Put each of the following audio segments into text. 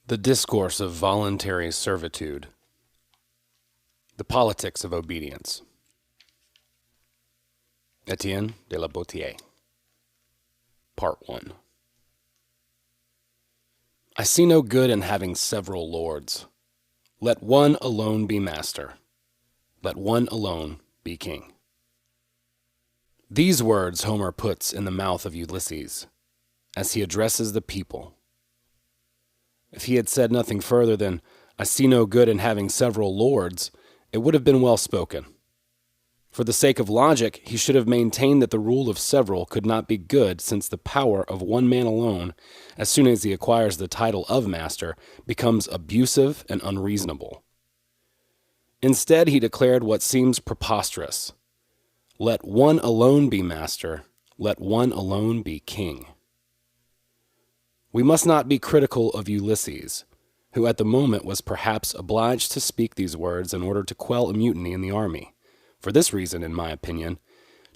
The Discourse of Voluntary Servitude. The Politics of Obedience. Etienne de la Boetie. Part 1. I see no good in having several lords. Let one alone be master. Let one alone be king. These words Homer puts in the mouth of Ulysses as he addresses the people. If he had said nothing further than, I see no good in having several lords, it would have been well spoken. For the sake of logic, he should have maintained that the rule of several could not be good, since the power of one man alone, as soon as he acquires the title of master, becomes abusive and unreasonable. Instead, he declared what seems preposterous. Let one alone be master, let one alone be king. We must not be critical of Ulysses, who at the moment was perhaps obliged to speak these words in order to quell a mutiny in the army. For this reason, in my opinion,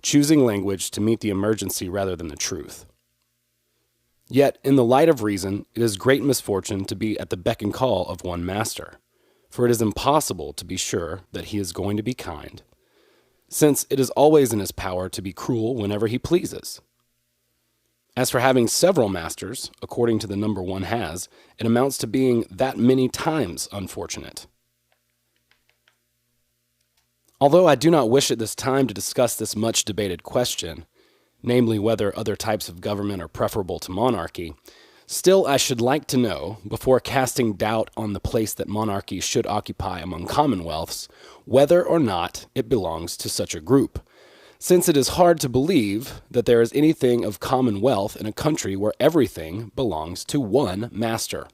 choosing language to meet the emergency rather than the truth. Yet, in the light of reason, it is great misfortune to be at the beck and call of one master, for it is impossible to be sure that he is going to be kind, since it is always in his power to be cruel whenever he pleases. As for having several masters, according to the number one has, it amounts to being that many times unfortunate. Although I do not wish at this time to discuss this much debated question, namely whether other types of government are preferable to monarchy, still I should like to know, before casting doubt on the place that monarchy should occupy among commonwealths, whether or not it belongs to such a group, since it is hard to believe that there is anything of commonwealth in a country where everything belongs to one master.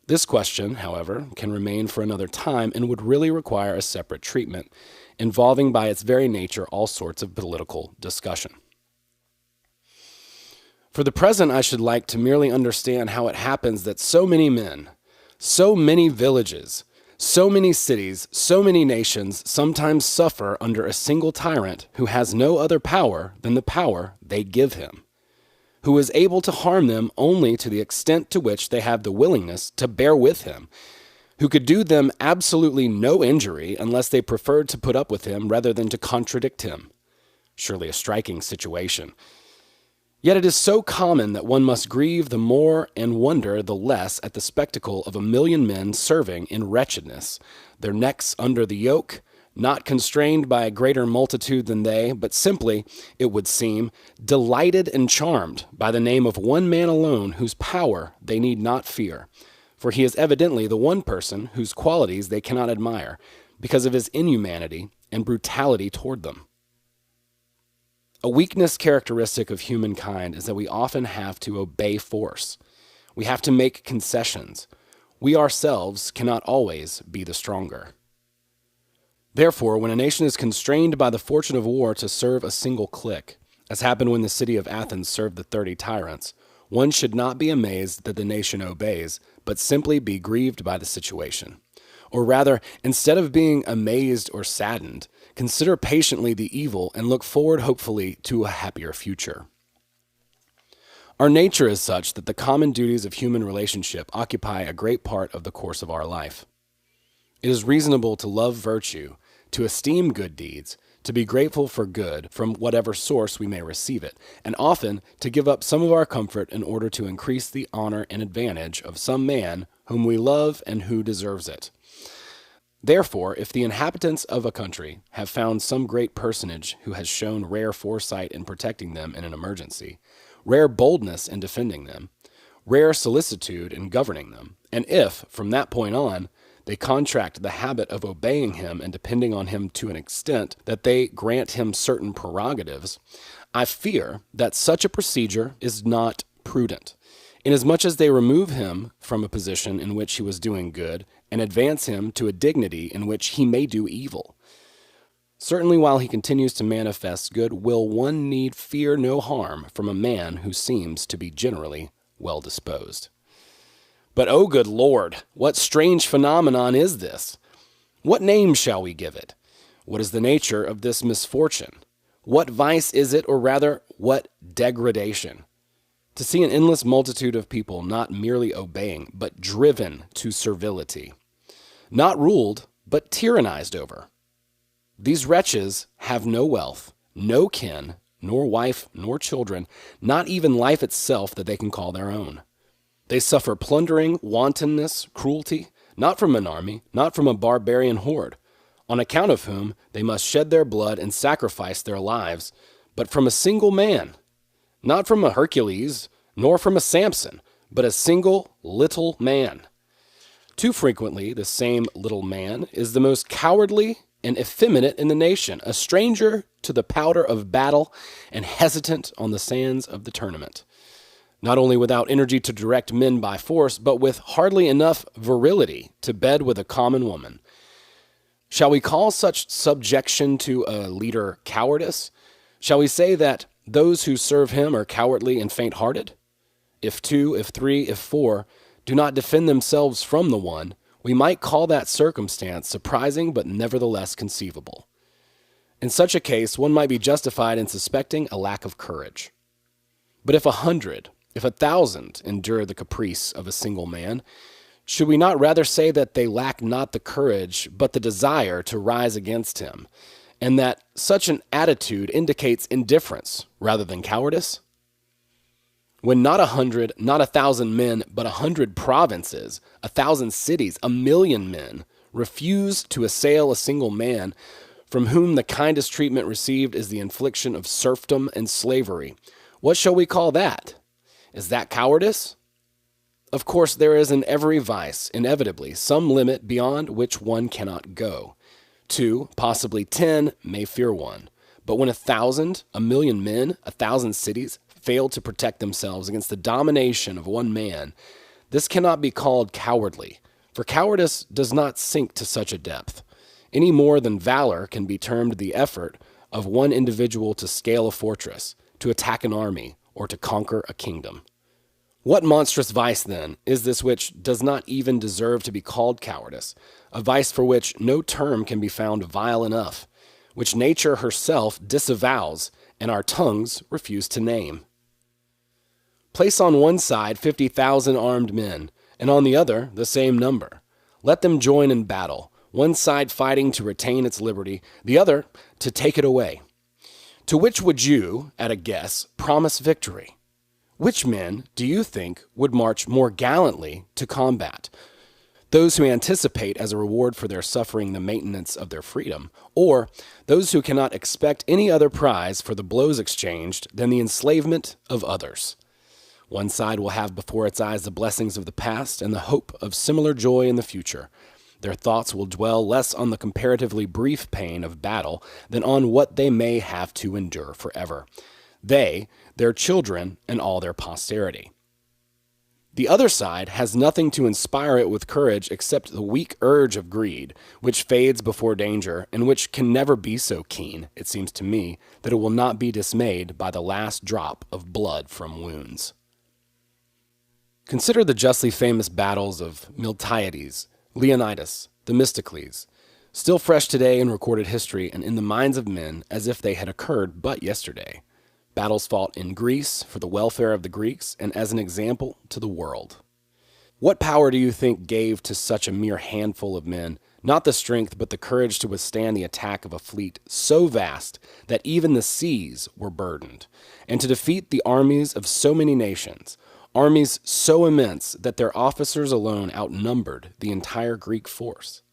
This question, however, can remain for another time and would really require a separate treatment, involving by its very nature all sorts of political discussion. For the present, I should like to merely understand how it happens that so many men, so many villages, so many cities, so many nations sometimes suffer under a single tyrant who has no other power than the power they give him, who is able to harm them only to the extent to which they have the willingness to bear with him, who could do them absolutely no injury unless they preferred to put up with him rather than to contradict him. Surely a striking situation. Yet it is so common that one must grieve the more and wonder the less at the spectacle of 1,000,000 men serving in wretchedness, their necks under the yoke, not constrained by a greater multitude than they, but simply, it would seem, delighted and charmed by the name of one man alone whose power they need not fear, for he is evidently the one person whose qualities they cannot admire, because of his inhumanity and brutality toward them. A weakness characteristic of humankind is that we often have to obey force. We have to make concessions. We ourselves cannot always be the stronger. Therefore, when a nation is constrained by the fortune of war to serve a single clique, as happened when the city of Athens served the 30 tyrants, one should not be amazed that the nation obeys, but simply be grieved by the situation. Or rather, instead of being amazed or saddened, consider patiently the evil and look forward hopefully to a happier future. Our nature is such that the common duties of human relationship occupy a great part of the course of our life. It is reasonable to love virtue, to esteem good deeds, to be grateful for good from whatever source we may receive it, and often to give up some of our comfort in order to increase the honor and advantage of some man whom we love and who deserves it. Therefore, if the inhabitants of a country have found some great personage who has shown rare foresight in protecting them in an emergency, rare boldness in defending them, rare solicitude in governing them, and if, from that point on, they contract the habit of obeying him and depending on him to an extent that they grant him certain prerogatives, I fear that such a procedure is not prudent, inasmuch as they remove him from a position in which he was doing good and advance him to a dignity in which he may do evil. Certainly while he continues to manifest good will, one need fear no harm from a man who seems to be generally well disposed. But, oh good Lord, what strange phenomenon is this? What name shall we give it? What is the nature of this misfortune? What vice is it, or rather, what degradation? To see an endless multitude of people not merely obeying, but driven to servility. Not ruled, but tyrannized over. These wretches have no wealth, no kin, nor wife, nor children, not even life itself that they can call their own. They suffer plundering, wantonness, cruelty, not from an army, not from a barbarian horde, on account of whom they must shed their blood and sacrifice their lives, but from a single man, not from a Hercules, nor from a Samson, but a single little man. Too frequently, the same little man is the most cowardly and effeminate in the nation, a stranger to the powder of battle and hesitant on the sands of the tournament. Not only without energy to direct men by force, but with hardly enough virility to bed with a common woman. Shall we call such subjection to a leader cowardice? Shall we say that those who serve him are cowardly and faint-hearted? If two, if three, if four do not defend themselves from the one, we might call that circumstance surprising but nevertheless conceivable. In such a case, one might be justified in suspecting a lack of courage. But if 100, if 1,000 endure the caprice of a single man, should we not rather say that they lack not the courage, but the desire to rise against him, and that such an attitude indicates indifference rather than cowardice? When not 100, not 1,000 men, but 100 provinces, 1,000 cities, 1,000,000 men refuse to assail a single man, from whom the kindest treatment received is the infliction of serfdom and slavery, what shall we call that? Is that cowardice? Of course, there is in every vice, inevitably, some limit beyond which one cannot go. 2, possibly 10, may fear one. But when 1,000, 1,000,000 men, 1,000 cities fail to protect themselves against the domination of one man, this cannot be called cowardly, for cowardice does not sink to such a depth, any more than valor can be termed the effort of one individual to scale a fortress, to attack an army, or to conquer a kingdom. What monstrous vice, then, is this which does not even deserve to be called cowardice, a vice for which no term can be found vile enough, which nature herself disavows and our tongues refuse to name? Place on one side 50,000 armed men, and on the other the same number. Let them join in battle, one side fighting to retain its liberty, the other to take it away. To which would you, at a guess, promise victory? Which men, do you think, would march more gallantly to combat? Those who anticipate as a reward for their suffering the maintenance of their freedom, or those who cannot expect any other prize for the blows exchanged than the enslavement of others? One side will have before its eyes the blessings of the past and the hope of similar joy in the future. Their thoughts will dwell less on the comparatively brief pain of battle than on what they may have to endure forever. They, their children, and all their posterity. The other side has nothing to inspire it with courage except the weak urge of greed, which fades before danger, and which can never be so keen, it seems to me, that it will not be dismayed by the last drop of blood from wounds. Consider the justly famous battles of Miltiades, Leonidas, Themistocles, still fresh today in recorded history and in the minds of men as if they had occurred but yesterday. Battles fought in Greece for the welfare of the Greeks and as an example to the world. What power do you think gave to such a mere handful of men not the strength but the courage to withstand the attack of a fleet so vast that even the seas were burdened, and to defeat the armies of so many nations, armies so immense that their officers alone outnumbered the entire Greek force?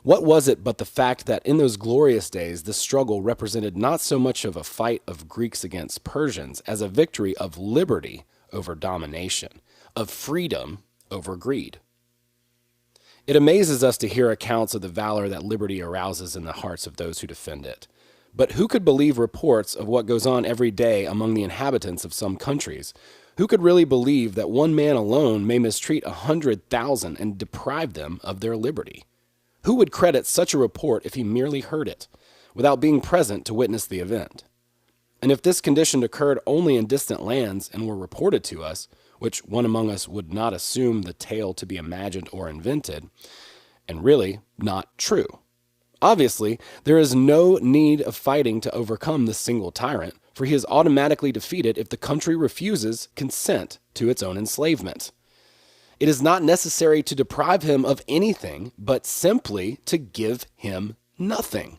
What was it but the fact that in those glorious days the struggle represented not so much of a fight of Greeks against Persians as a victory of liberty over domination, of freedom over greed? It amazes us to hear accounts of the valor that liberty arouses in the hearts of those who defend it. But who could believe reports of what goes on every day among the inhabitants of some countries? Who could really believe that one man alone may mistreat 100,000 and deprive them of their liberty? Who would credit such a report if he merely heard it, without being present to witness the event? And if this condition occurred only in distant lands and were reported to us, which one among us would not assume the tale to be imagined or invented, and really not true. Obviously, there is no need of fighting to overcome this single tyrant, for he is automatically defeated if the country refuses consent to its own enslavement. It is not necessary to deprive him of anything, but simply to give him nothing.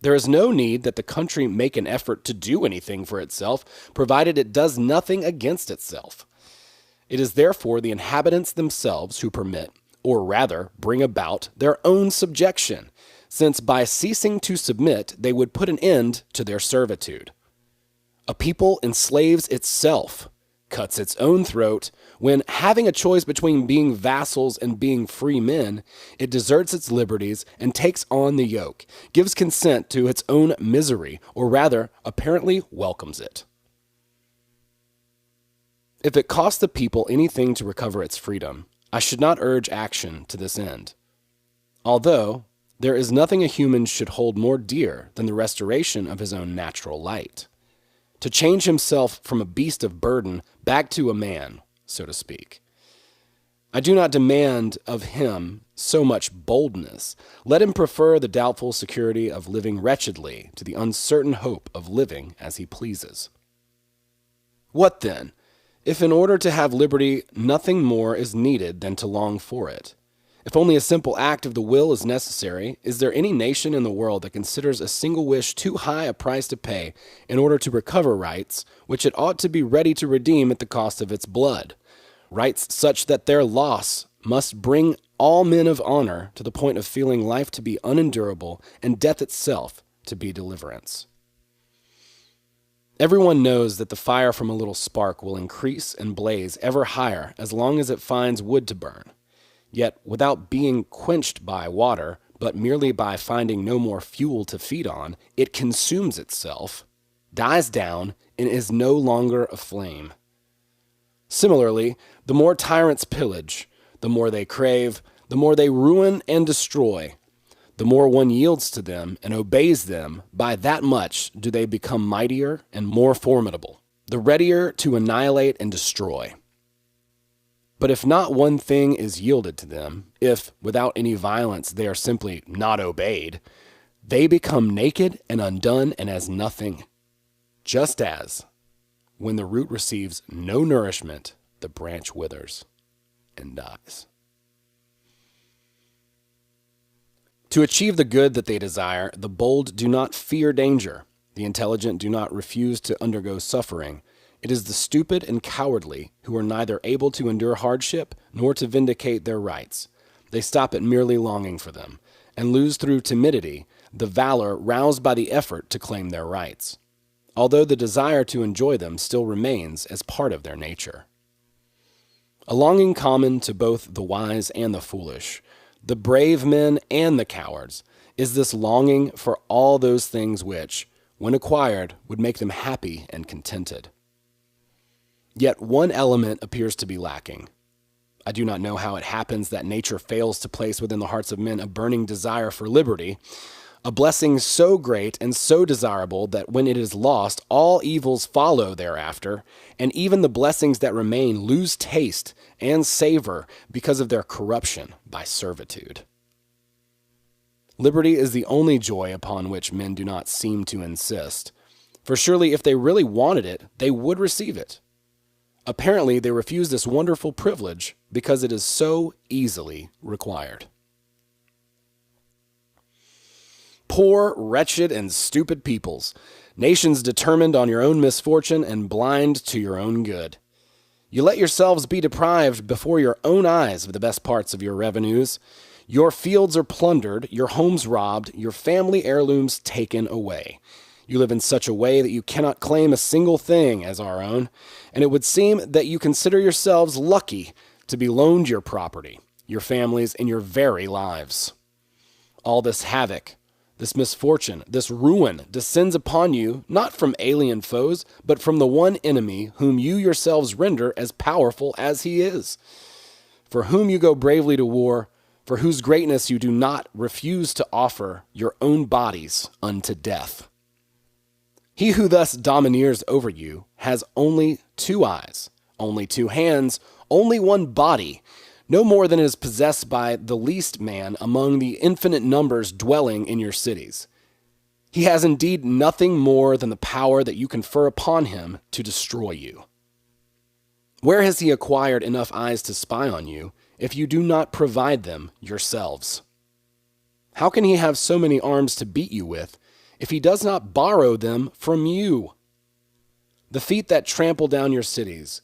There is no need that the country make an effort to do anything for itself, provided it does nothing against itself. It is therefore the inhabitants themselves who permit, or rather bring about, their own subjection, since by ceasing to submit, they would put an end to their servitude. A people enslaves itself, cuts its own throat, when, having a choice between being vassals and being free men, it deserts its liberties and takes on the yoke, gives consent to its own misery, or rather, apparently welcomes it. If it costs the people anything to recover its freedom, I should not urge action to this end. Although, there is nothing a human should hold more dear than the restoration of his own natural light. To change himself from a beast of burden back to a man, so to speak. I do not demand of him so much boldness. Let him prefer the doubtful security of living wretchedly to the uncertain hope of living as he pleases. What then, if in order to have liberty nothing more is needed than to long for it? If only a simple act of the will is necessary, is there any nation in the world that considers a single wish too high a price to pay in order to recover rights, which it ought to be ready to redeem at the cost of its blood? Rights such that their loss must bring all men of honor to the point of feeling life to be unendurable and death itself to be deliverance. Everyone knows that the fire from a little spark will increase and blaze ever higher as long as it finds wood to burn. Yet, without being quenched by water, but merely by finding no more fuel to feed on, it consumes itself, dies down, and is no longer aflame. Similarly, the more tyrants pillage, the more they crave, the more they ruin and destroy. The more one yields to them and obeys them, by that much do they become mightier and more formidable, the readier to annihilate and destroy. But if not one thing is yielded to them, if, without any violence, they are simply not obeyed, they become naked and undone and as nothing, just as, when the root receives no nourishment, the branch withers and dies. To achieve the good that they desire, the bold do not fear danger, the intelligent do not refuse to undergo suffering. It is the stupid and cowardly who are neither able to endure hardship nor to vindicate their rights. They stop at merely longing for them, and lose through timidity the valor roused by the effort to claim their rights, although the desire to enjoy them still remains as part of their nature. A longing common to both the wise and the foolish, the brave men and the cowards, is this longing for all those things which, when acquired, would make them happy and contented. Yet one element appears to be lacking. I do not know how it happens that nature fails to place within the hearts of men a burning desire for liberty, a blessing so great and so desirable that when it is lost, all evils follow thereafter, and even the blessings that remain lose taste and savor because of their corruption by servitude. Liberty is the only joy upon which men do not seem to insist, for surely if they really wanted it, they would receive it. Apparently, they refuse this wonderful privilege because it is so easily required. Poor, wretched, and stupid peoples, nations determined on your own misfortune and blind to your own good. You let yourselves be deprived before your own eyes of the best parts of your revenues. Your fields are plundered, your homes robbed, your family heirlooms taken away. You live in such a way that you cannot claim a single thing as our own, and it would seem that you consider yourselves lucky to be loaned your property, your families, and your very lives. All this havoc, this misfortune, this ruin descends upon you not from alien foes, but from the one enemy whom you yourselves render as powerful as he is, for whom you go bravely to war, for whose greatness you do not refuse to offer your own bodies unto death. He who thus domineers over you has only 2 eyes, only 2 hands, only 1 body, no more than is possessed by the least man among the infinite numbers dwelling in your cities. He has indeed nothing more than the power that you confer upon him to destroy you. Where has he acquired enough eyes to spy on you if you do not provide them yourselves? How can he have so many arms to beat you with if he does not borrow them from you? The feet that trample down your cities,